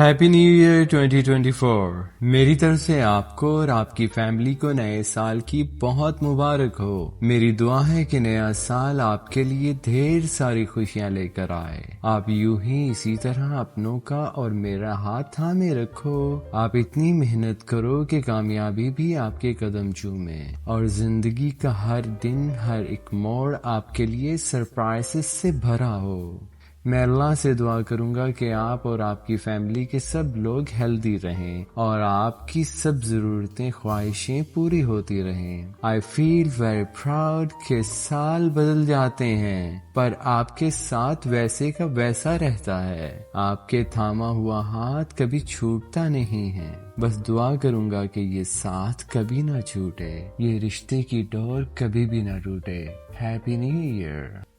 Happy new year 2024۔ میری طرف سے آپ کو اور آپ کی فیملی کو نئے سال کی بہت مبارک ہو۔ میری دعا ہے کہ نیا سال آپ کے لیے ڈھیر ساری خوشیاں لے کر آئے۔ آپ یوں ہی اسی طرح اپنوں کا اور میرا ہاتھ تھامے رکھو۔ آپ اتنی محنت کرو کہ کامیابی بھی آپ کے قدم چومے اور زندگی کا ہر دن، ہر ایک موڑ آپ کے لیے سرپرائزز سے بھرا ہو۔ میں اللہ سے دعا کروں گا کہ آپ اور آپ کی فیملی کے سب لوگ ہیلدی رہیں اور آپ کی سب ضرورتیں، خواہشیں پوری ہوتی رہیں۔ I feel very proud کہ سال بدل جاتے ہیں پر آپ کے ساتھ ویسے کا ویسا رہتا ہے۔ آپ کے تھاما ہوا ہاتھ کبھی چھوٹتا نہیں ہے۔ بس دعا کروں گا کہ یہ ساتھ کبھی نہ چھوٹے، یہ رشتے کی ڈور کبھی بھی نہ ٹوٹے۔ Happy new year.